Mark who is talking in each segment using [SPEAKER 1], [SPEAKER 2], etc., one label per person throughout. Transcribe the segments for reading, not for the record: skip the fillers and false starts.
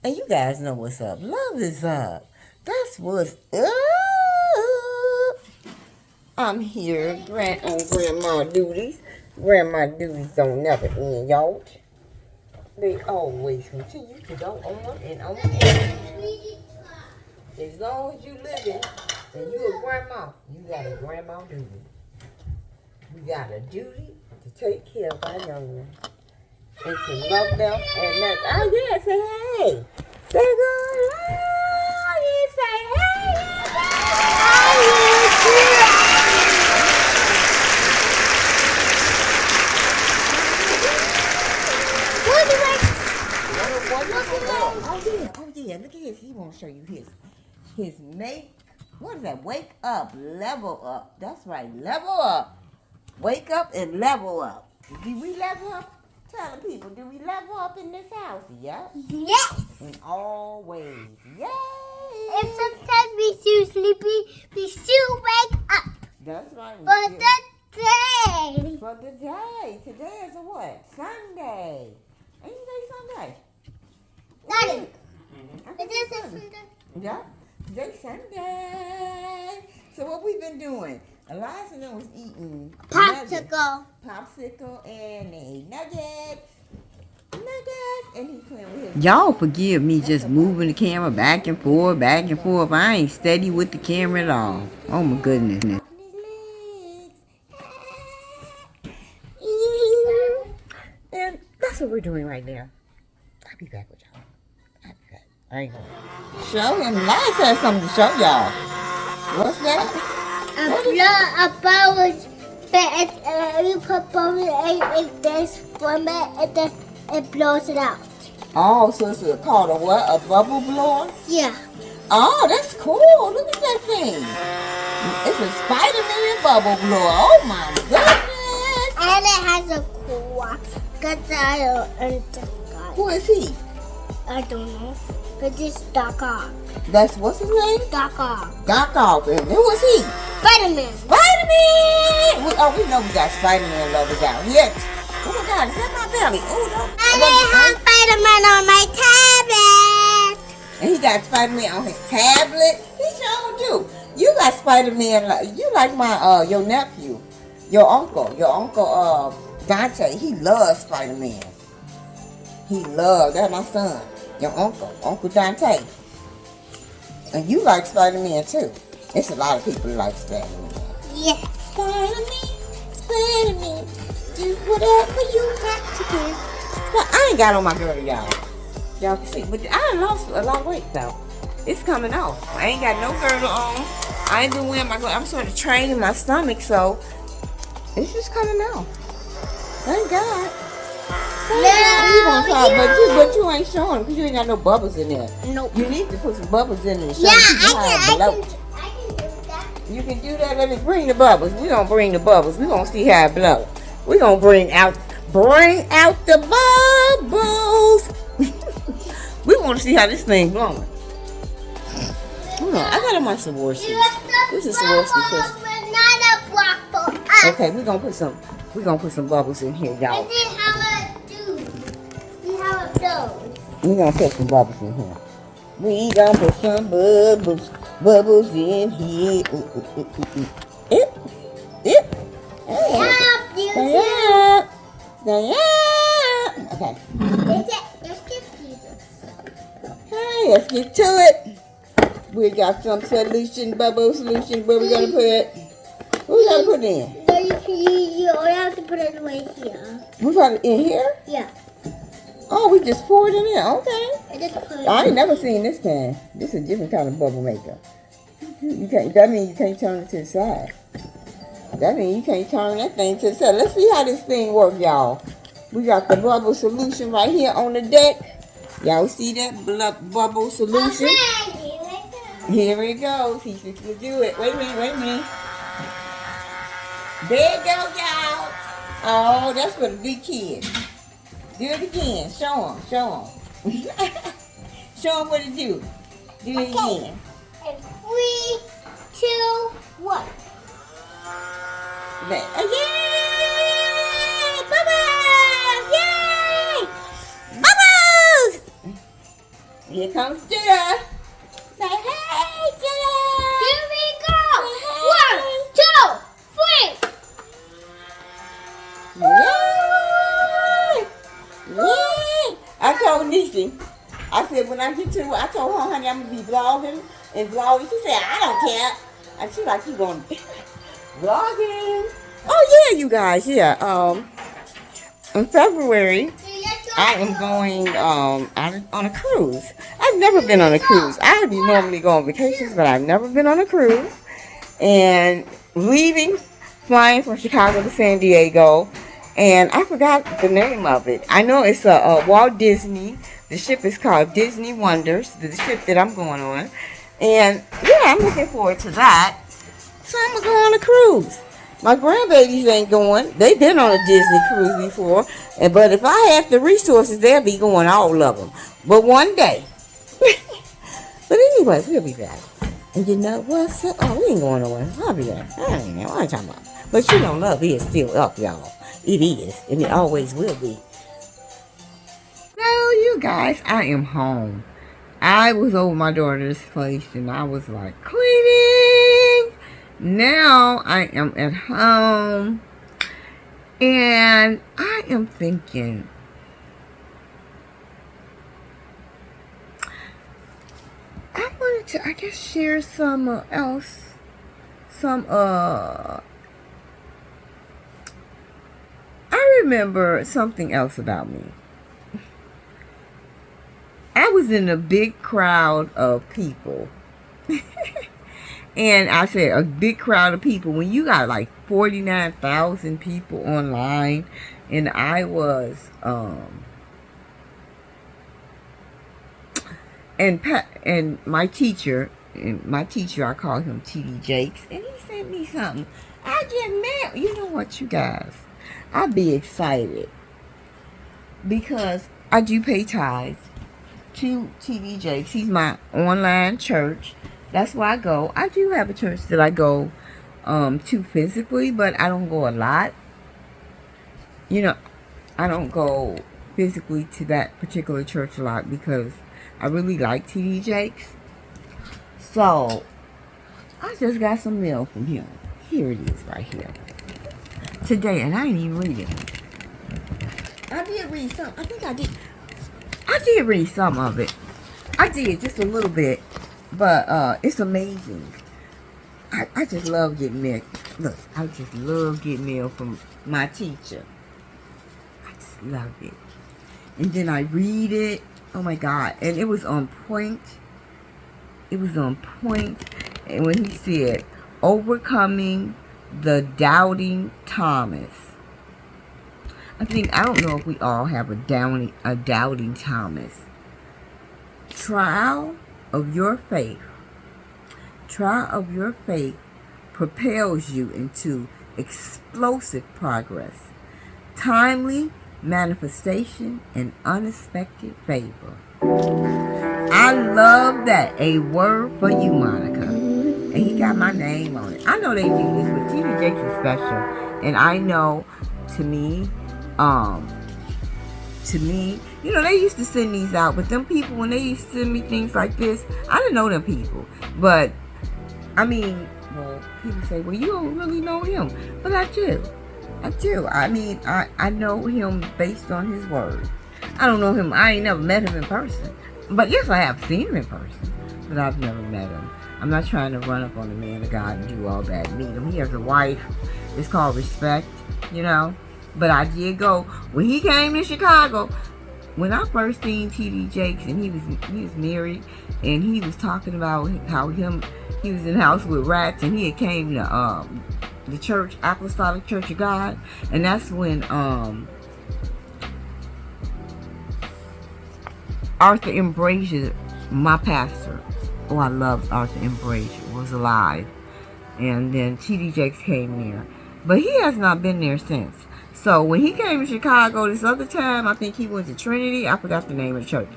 [SPEAKER 1] And you guys know what's up. Love is up. That's what's up. I'm here on grandma duties. Grandma duties don't never end, y'all. They always continue to go on and on and on. As long as you living and you a grandma, you got a grandma duty. We got a duty to take care of our young ones and to love them and that. Oh yeah, say hey. Say good morning. Say hey. Oh yeah, look at his. He want to show you his what is that? Wake up, level up. That's right, level up. Wake up and level up. Do we level up? Tell the people, do we level up in this house? Yeah.
[SPEAKER 2] Yes.
[SPEAKER 1] In all ways. Yay.
[SPEAKER 2] If sometimes we too sleepy, we still wake up.
[SPEAKER 1] That's right.
[SPEAKER 2] For the day.
[SPEAKER 1] For the day. Today is a what? Sunday. Ain't you say Sunday?
[SPEAKER 2] Daddy.
[SPEAKER 1] It
[SPEAKER 2] is a Sunday.
[SPEAKER 1] Yeah. Today's Sunday. So what we been doing? Eliza was eating
[SPEAKER 2] popsicle
[SPEAKER 1] and a nuggets, and he playing with his. Y'all forgive me just moving the camera back and forth. I ain't steady with the camera at all. Oh my goodness. And that's what we're doing right now. I'll be back with y'all. I ain't gonna show him. Eliza has something to show y'all. What's that?
[SPEAKER 2] A bubble, you put bubble in this from it, and then it blows it out.
[SPEAKER 1] Oh, so it's called a what? A bubble blower?
[SPEAKER 2] Yeah.
[SPEAKER 1] Oh, that's cool. Look at that thing. It's a Spider-Man bubble blower. Oh my goodness.
[SPEAKER 2] And it has a cool
[SPEAKER 1] Who is he?
[SPEAKER 2] I don't know. But it's Doc Ock.
[SPEAKER 1] That's what's his name?
[SPEAKER 2] Doc Ock.
[SPEAKER 1] Doc Ock. And who is he?
[SPEAKER 2] Spider-Man.
[SPEAKER 1] Spider-Man! We know we got Spider-Man lovers out here. Oh my God, is that my belly? Oh, no.
[SPEAKER 2] And I have Spider-Man on my tablet.
[SPEAKER 1] And he got Spider-Man on his tablet? He sure do. You got Spider-Man, you like my, your nephew, your uncle, Donta. He loves Spider-Man. That's my son, your Uncle Donta. And you like Spider-Man too. It's a lot of people who like Spider-Man.
[SPEAKER 2] Yes.
[SPEAKER 1] Spider-Man, do whatever you got to do. But I ain't got on my girdle, y'all. Y'all can see. But I lost a lot of weight, though. It's coming off. I ain't got no girdle on. I ain't been wearing my girdle. I'm sort of training my stomach, so it's just coming off. Thank God. But you ain't showing because you ain't got no bubbles in there.
[SPEAKER 2] Nope.
[SPEAKER 1] You need to put some bubbles in there.
[SPEAKER 2] Yeah, I can do that.
[SPEAKER 1] You can do that. Let me bring the bubbles. We're going to bring the bubbles. We're going to see how it blows. We're going to bring out the bubbles. We want to see how this thing blowing. Hold on. I got on my Swarovski. This is Swarovski crystal. Okay, we're going to put some bubbles in here, y'all. We're going to put some bubbles in here. We gonna put some bubbles in here. Stay up. Okay. Hey, let's get to it. We got some bubble solution. Where we gonna put it? Where we gonna put it in?
[SPEAKER 2] You only have to put it right here.
[SPEAKER 1] We put it in here?
[SPEAKER 2] Yeah.
[SPEAKER 1] Oh, we just poured it in. Okay. I ain't
[SPEAKER 2] I
[SPEAKER 1] never seen this can. This is a different kind of bubble maker. That means you can't turn it to the side. That means you can't turn that thing to the side. Let's see how this thing works, y'all. We got the bubble solution right here on the deck. Y'all see that bubble solution? Here it goes. He's going to do it. Wait a minute. There it goes, y'all. Oh, that's for the big kids. Do it again. Show them. Show them what to do. Do it again.
[SPEAKER 2] And 3, 2, 1.
[SPEAKER 1] Yay! Bubbles! Yay! Bubbles! Here comes Judah. Say hey, Judah.
[SPEAKER 2] Here we go.
[SPEAKER 1] Hey.
[SPEAKER 2] 1, 2, 3.
[SPEAKER 1] Yay! Yay! I told Niecy, I said when I get to, I told her, honey, I'm gonna be vlogging and vlogging. She said, I don't care. And she like, you gonna vlogging? Oh yeah, you guys, yeah. In February, I am going on a cruise. I've never been on a cruise. I normally go on vacations, but I've never been on a cruise. And flying from Chicago to San Diego, and I forgot the name of it. I know it's a Walt Disney. The ship is called Disney Wonders, the ship that I'm going on. And yeah, I'm looking forward to that. So I'm going to go on a cruise. My grandbabies ain't going. They've been on a Disney cruise before. But if I have the resources, they'll be going all of them. But one day. But anyway, we'll be back. And you know what's up? Oh, we ain't going nowhere. I'll be there. I ain't know what I'm talking about. But you know, love is still up, y'all. It is. And it always will be. So, you guys, I am home. I was over my daughter's place and I was like cleaning. Now I am at home. And I am thinking, I wanted to, I guess, share some I remember something else about me. I was in a big crowd of people. And I said a big crowd of people. When you got like 49,000 people online, and I was, and my teacher, I call him TD Jakes, and he sent me something. I get mad. You know what, you guys? I'd be excited because I do pay tithes to TD Jakes. He's my online church. That's where I go. I do have a church that I go to physically, but I don't go a lot. You know, I don't go physically to that particular church a lot because I really like TD Jakes. So, I just got some mail from him. Here it is right here. Today, and I didn't even read it. I did read some. I think I did. I did read some of it. I did, just a little bit. But it's amazing. I just love getting mail. Look, I just love getting mail from my teacher. I just love it. And then I read it. Oh my God. And it was on point. It was on point. And when he said, overcoming the doubting Thomas. I don't know if we all have a doubting Thomas. Trial of your faith propels you into explosive progress, timely manifestation, and unexpected favor. I love that. A word for you, Monica. And he got my name on it. I know they do this, but TD Jakes is special. And I know, to me, you know, they used to send these out, but them people, when they used to send me things like this, I didn't know them people. But, I mean, well, people say, well, you don't really know him. But I do. I mean, I know him based on his word. I don't know him. I ain't never met him in person. But yes, I have seen him in person. But I've never met him. I'm not trying to run up on the man of God and do all that. Meet him. He has a wife. It's called respect, you know. But I did go. When he came to Chicago, when I first seen TD Jakes, and he was married, and he was talking about how he was in the house with rats, and he had came to the church, Apostolic Church of God, and that's when Arthur M. Brazier, my pastor, oh, I loved Arthur M. Brazier, was alive, and then TD Jakes came there, but he has not been there since. So when he came to Chicago this other time, I think he went to Trinity. I forgot the name of the church.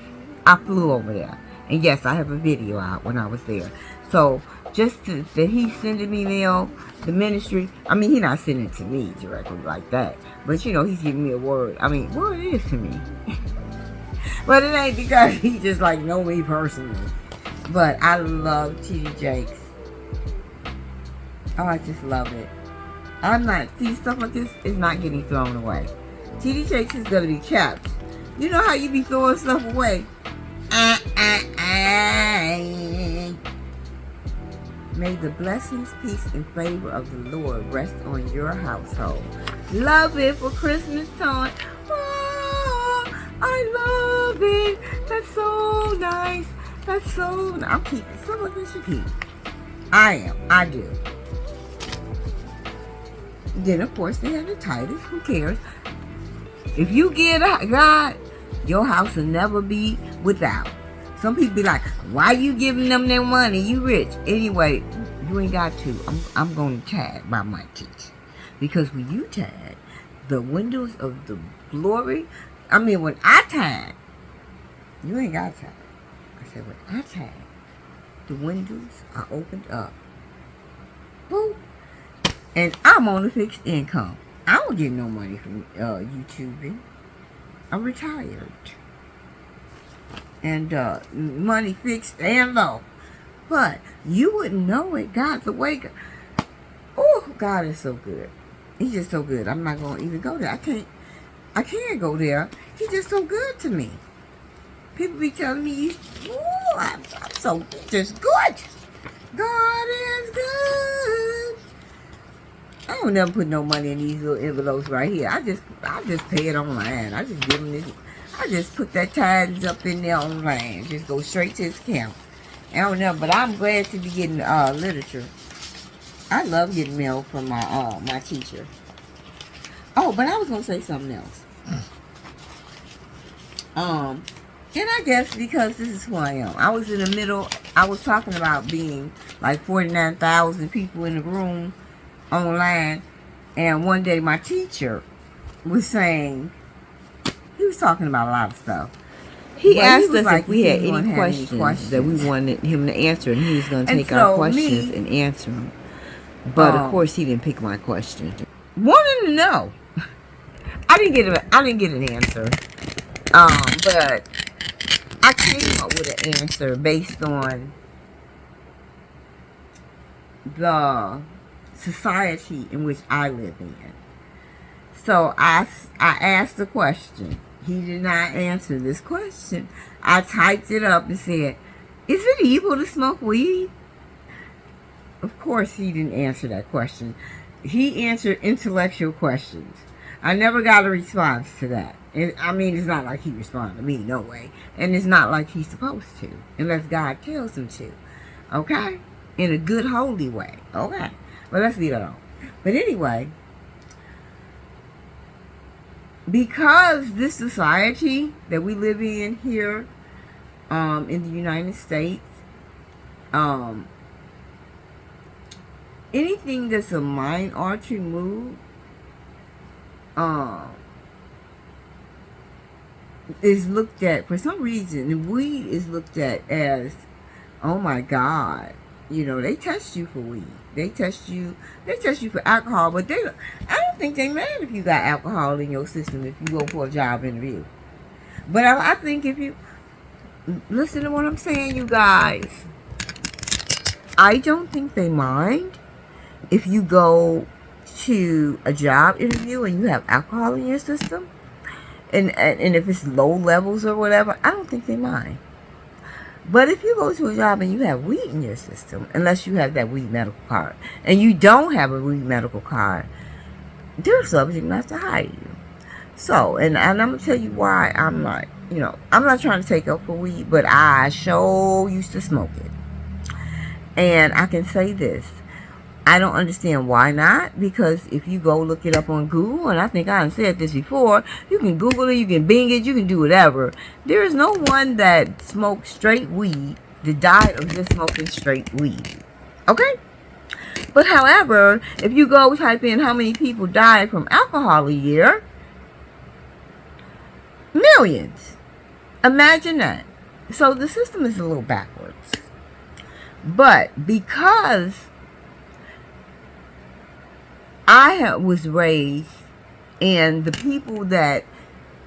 [SPEAKER 1] I flew over there. And yes, I have a video out when I was there. So just that he's sending me mail, the ministry. I mean, he's not sending it to me directly like that. But, you know, he's giving me a word. I mean, word is to me. But it ain't because he just like know me personally. But I love T.D. Jakes. Oh, I just love it. I'm not, see, stuff like this is not getting thrown away. T.D. Jakes is going to be kept. You know how you be throwing stuff away? May the blessings, peace, and favor of the Lord rest on your household. Love it for Christmas time. Oh, I love it. That's so nice. That's so nice. I'm keeping some of this. You keep. I do. Then, of course, they have the titles. Who cares? If you give God, your house will never be without. Some people be like, why you giving them their money? You rich. Anyway, you ain't got to. I'm going to tag by my teach. Because when you tag, the windows of the glory, I mean, when I tag, you ain't got to tag. I said, when I tag, the windows are opened up. Boom. And I'm on a fixed income. I don't get no money from YouTubing. I'm retired. And money fixed and low. But you wouldn't know it. God's awake. Oh, God is so good. He's just so good. I'm not going to even go there. I can't go there. He's just so good to me. People be telling me, oh, I'm so just good. God is good. I don't never put no money in these little envelopes right here. I just pay it online. I just give them this. I just put that tithes up in there online. Just go straight to his account. I don't know, but I'm glad to be getting literature. I love getting mail from my teacher. Oh, but I was gonna say something else. And I guess because this is who I am. I was in the middle. I was talking about being like 49,000 people in the room online, and one day my teacher was saying, he was talking about a lot of stuff. He asked us if we had any questions that we wanted him to answer, and he was going to take our questions and answer them. But of course, he didn't pick my question. Wanted to know. I didn't get an answer. But I came up with an answer based on the society in which I live in. So I asked the question. He did not answer this question. I typed it up and said, is it evil to smoke weed? Of course he didn't answer that question. He answered intellectual questions. I never got a response to that. I mean, it's not like he responded to me, no way. And it's not like he's supposed to, unless God tells him to. Okay? In a good, holy way. Okay? But let's leave that alone. But anyway, because this society that we live in here in the United States, anything that's a mind-altering move is looked at, for some reason, weed is looked at as, oh my God, you know, they test you for weed. They test you for alcohol, but I don't think they mad if you got alcohol in your system if you go for a job interview. But I think if you, listen to what I'm saying, you guys, I don't think they mind if you go to a job interview and you have alcohol in your system. And if it's low levels or whatever, I don't think they mind. But if you go to a job and you have weed in your system, unless you have that weed medical card, and you don't have a weed medical card, they're subject not to hire you. So, and I'm going to tell you why I'm like, you know, I'm not trying to take up for weed, but I sure used to smoke it. And I can say this. I don't understand why not, because if you go look it up on Google, and I think I said this before, you can Google it, you can Bing it, you can do whatever. There is no one that smoked straight weed that died of just smoking straight weed. Okay? But however, if you go type in how many people died from alcohol a year, millions. Imagine that. So the system is a little backwards. But because I was raised, and the people that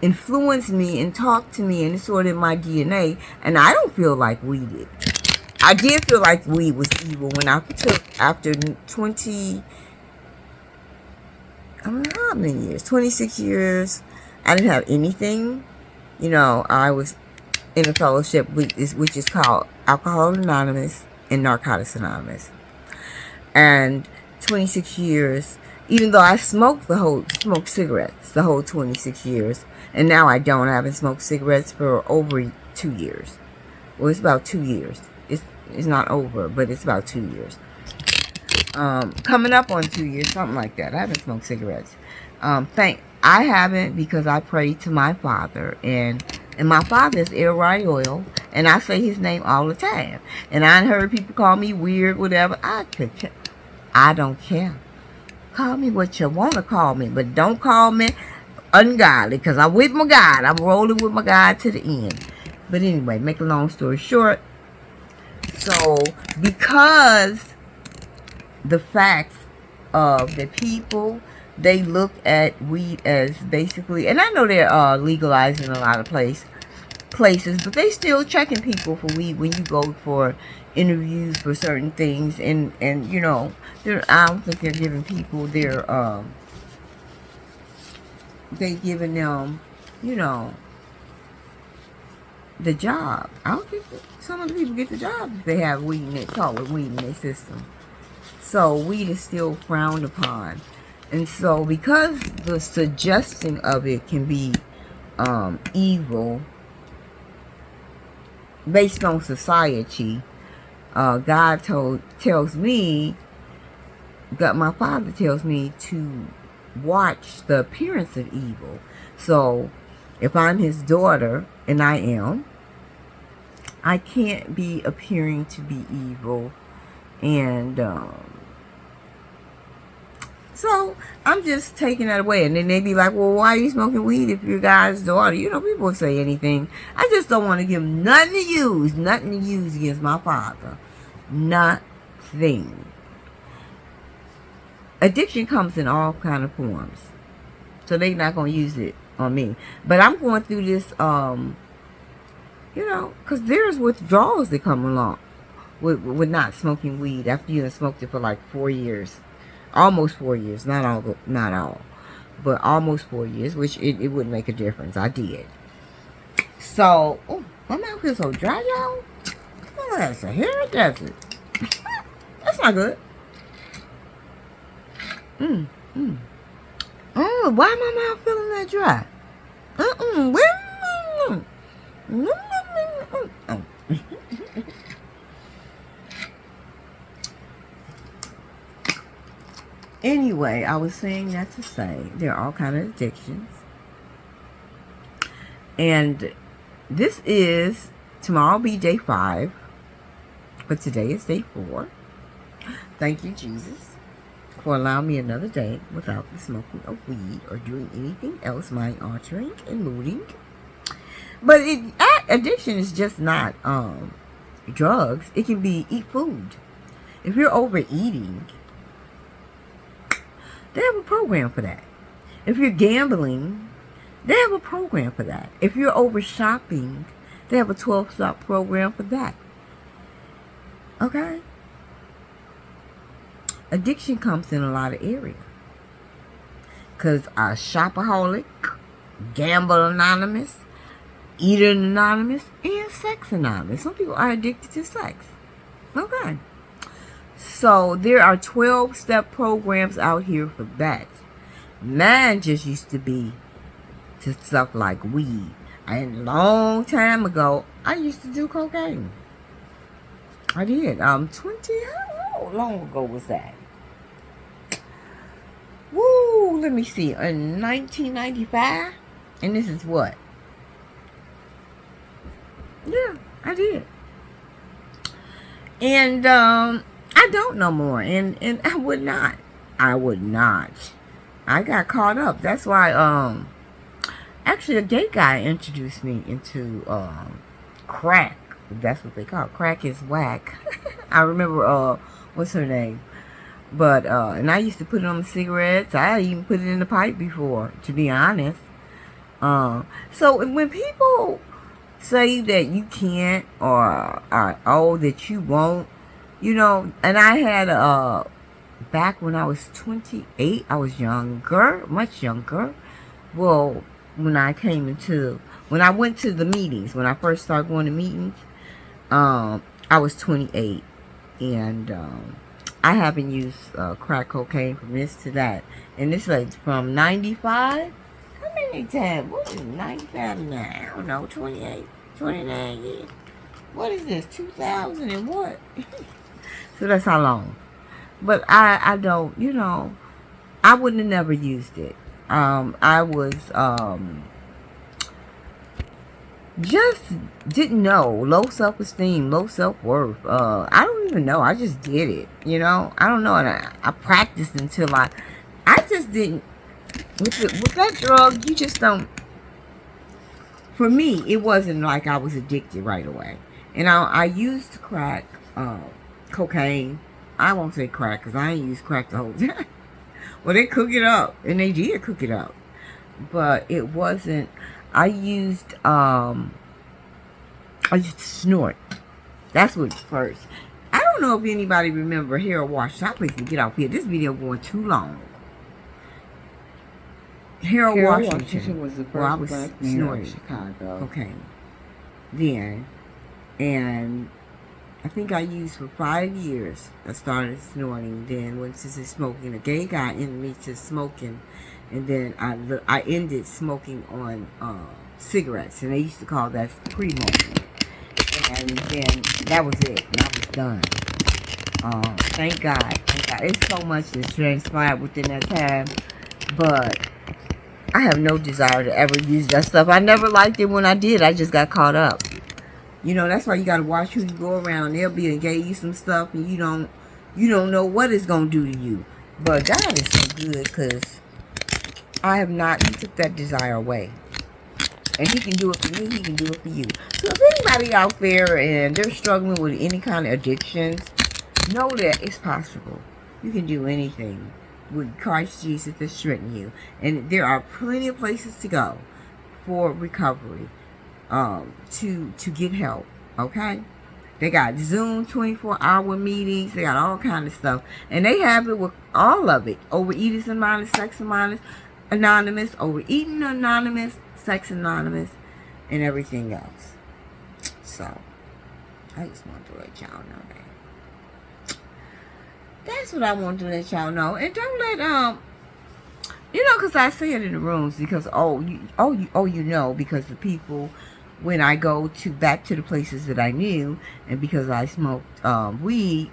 [SPEAKER 1] influenced me and talked to me, and it's sort of in my DNA. And I don't feel like weed did. I did feel like weed was evil when I took, after 20, I don't know how many years, 26 years, I didn't have anything. You know, I was in a fellowship which is called Alcohol Anonymous and Narcotics Anonymous. And 26 years, even though I smoked cigarettes the whole 26 years, and now I don't. I haven't smoked cigarettes for over 2 years. Well, it's about 2 years. It's not over, but it's about 2 years. Coming up on 2 years, something like that. I haven't smoked cigarettes. I haven't, because I pray to my Father, and my Father is El Oil, and I say his name all the time. And I heard people call me weird, whatever. I don't care. Call me what you want to call me, but don't call me ungodly, because I'm with my God. I'm rolling with my God to the end. But anyway, make a long story short. So, because the facts of the people, they look at weed as basically, and I know they're legalizing a lot of places, but they still checking people for weed when you go for interviews for certain things, and you know, I don't think they're giving people they giving them, you know, the job. I don't think some of the people get the job if they have weed in it, call it weed in their system. So weed is still frowned upon. And so because the suggestion of it can be evil based on society, God tells me, my Father tells me to watch the appearance of evil. So if I'm his daughter, and I am, I can't be appearing to be evil. And so I'm just taking that away. And then they be like, well, why are you smoking weed if you're God's daughter? You know, people say anything. I just don't want to give them nothing to use against my Father. Nothing. Addiction comes in all kind of forms, so they're not going to use it on me. But I'm going through this, you know, because there's withdrawals that come along with not smoking weed after you have smoked it for like 4 years. Almost 4 years. Not all. But almost 4 years, which it wouldn't make a difference. I did. So, oh, my mouth feels so dry, y'all. Oh, that's a hair desert. That's not good. Oh, why my mouth feeling that dry? Oh. Anyway, I was saying that to say there are all kinds of addictions. And this is, tomorrow will be day 5, but today is day 4. Thank you, Jesus, for allowing me another day without the smoking of weed or doing anything else, mind altering and looting. But addiction is just not drugs. It can be eat food. If you're overeating, they have a program for that. If you're gambling, they have a program for that. If you're over shopping, they have a 12-step program for that. Okay? Addiction comes in a lot of areas. Because a shopaholic, gamble anonymous, eater anonymous, and sex anonymous. Some people are addicted to sex. Okay. So there are 12-step programs out here for that. Mine just used to be to stuff like weed. And a long time ago, I used to do cocaine. I did. 20, how long ago was that? Woo, let me see. In 1995? And this is what? Yeah, I did. And, I don't no more. And I would not. I got caught up. That's why, actually a gay guy introduced me into, crack. That's what they call it. Crack is whack. I remember, what's her name? But, and I used to put it on the cigarettes. I even put it in the pipe before, to be honest. So when people say that you can't or that you won't, and I had back when I was 28, I was younger, much younger. Well, when I went to the meetings, when I first started going to meetings, I was 28, and I haven't used crack cocaine from this to that, and this was from 95. How many times? What is 95 to now? I don't know, 28, 29 years. What is this? 2000 and what? So that's how long. But I don't, I wouldn't have never used it. I was just didn't know. Low self-esteem, low self-worth. I don't even know. I just did it, I don't know. And I practiced until I just didn't. With that drug, you just don't. For me, it wasn't like I was addicted right away. And I used crack, cocaine. I won't say crack because I ain't used crack the whole time. Well, they cook it up, and they did cook it up. But it wasn't. I used to snort. That's what first. I don't know if anybody remember Harold Washington. Please get off here. This video going too long. Harold Washington
[SPEAKER 3] was the first black mayor of Chicago.
[SPEAKER 1] Okay. Then, and I think I used for 5 years. I started snorting. Then went to smoking. A gay guy ended me to smoking, and then I ended smoking on cigarettes, and they used to call that pre-smoking. And then that was it, and I was done. Thank God. It's so much that's transpired within that time, but I have no desire to ever use that stuff. I never liked it when I did. I just got caught up. That's why you gotta watch who you go around. They'll be and give you some stuff, and you don't know what it's gonna do to you. But God is so good, because I have not. He took that desire away, and He can do it for me. He can do it for you. So if anybody out there and they're struggling with any kind of addictions, know that it's possible. You can do anything with Christ Jesus to strengthen you, and there are plenty of places to go for recovery. To get help, okay? They got Zoom 24-hour meetings. They got all kind of stuff, and they have it with all of it. Overeaters Anonymous, Sex Anonymous, Overeating Anonymous, Sex Anonymous, and everything else. So I just want to let y'all know that. That's what I want to let y'all know, and don't let because I say it in the rooms because because the people. When I go back to the places that I knew, and because I smoked weed,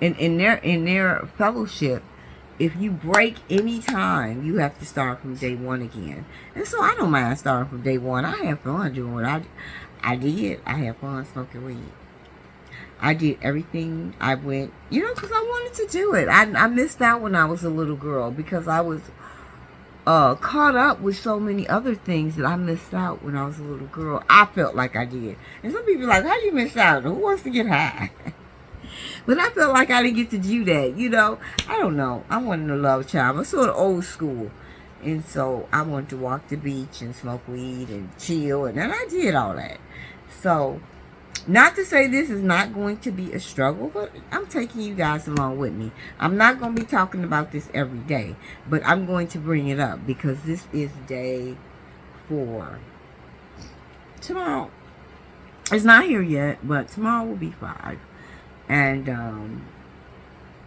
[SPEAKER 1] in their fellowship, if you break any time, you have to start from day one again. And so I don't mind starting from day one. I have fun doing what I did. I had fun smoking weed. I did everything. I went, because I wanted to do it. I missed out when I was a little girl because I was caught up with so many other things that I missed out when I was a little girl. I felt like I did. And some people are like, how you miss out? Who wants to get high? But I felt like I didn't get to do that, I don't know. I wasn't a love child. I'm sort of old school. And so I wanted to walk the beach and smoke weed and chill. And then I did all that. So, not to say this is not going to be a struggle, but I'm taking you guys along with me. I'm not going to be talking about this every day, but I'm going to bring it up because this is day 4. Tomorrow, it's not here yet, but tomorrow will be 5. And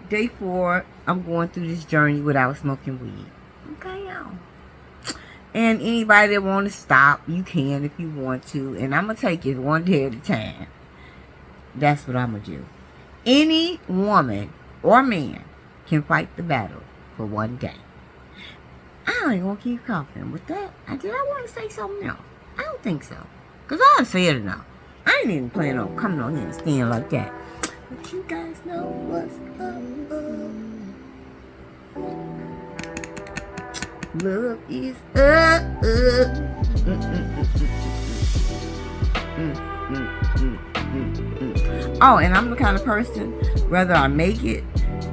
[SPEAKER 1] day 4, I'm going through this journey without smoking weed. Okay, y'all. And anybody that want to stop, you can if you want to. And I'm going to take it one day at a time. That's what I'm going to do. Any woman or man can fight the battle for one day. I ain't going to keep coughing with that. Did I want to say something else? I don't think so. Because I said enough. I ain't even planning on coming on here and staying like that. But you guys know what's up. Love is up. Oh, and I'm the kind of person, whether I make it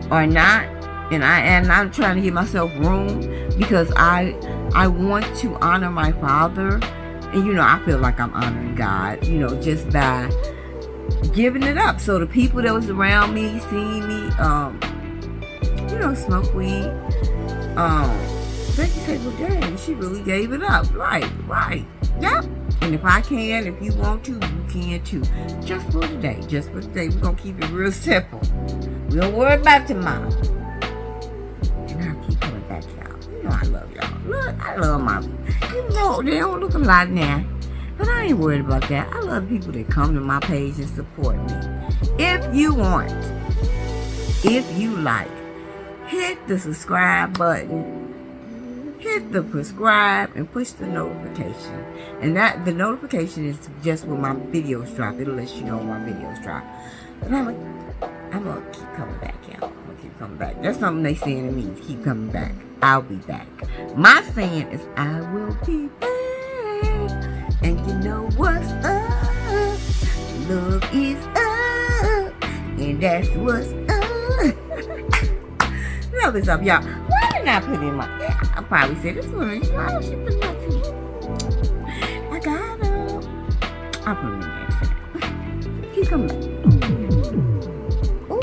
[SPEAKER 1] or not, And I'm trying to give myself room because I want to honor my father. And you know, I feel like I'm honoring God, you know, just by giving it up. So the people that was around me, seeing me, you know, smoke weed, they can say, well, dang, she really gave it up. Right, yep. And if I can, if you want to, you can too. Just for today, we're gonna keep it real simple. We don't worry about tomorrow. And I'll keep coming back, y'all. You know I love y'all. Look, I love my, you know, they don't look a lot now. But I ain't worried about that. I love people that come to my page and support me. If you want, if you like, hit the subscribe button, hit the subscribe, and push the notification. And that the notification is just when my videos drop. It'll let you know when my videos drop. But I'm gonna keep coming back, y'all. I'm gonna keep coming back. That's something they saying to me, is keep coming back. I'll be back. My saying is I will be back. And you know what's up? Love is up. And that's what's up. Love is up, y'all. Why did I put in my... I probably said this one. Why don't you put my tea? I got them. I'll put them in next time. Keep coming back. Ooh.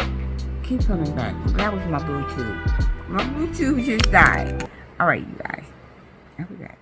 [SPEAKER 1] Keep coming back. That was my Bluetooth. My Bluetooth just died. Alright, you guys. I'll be back.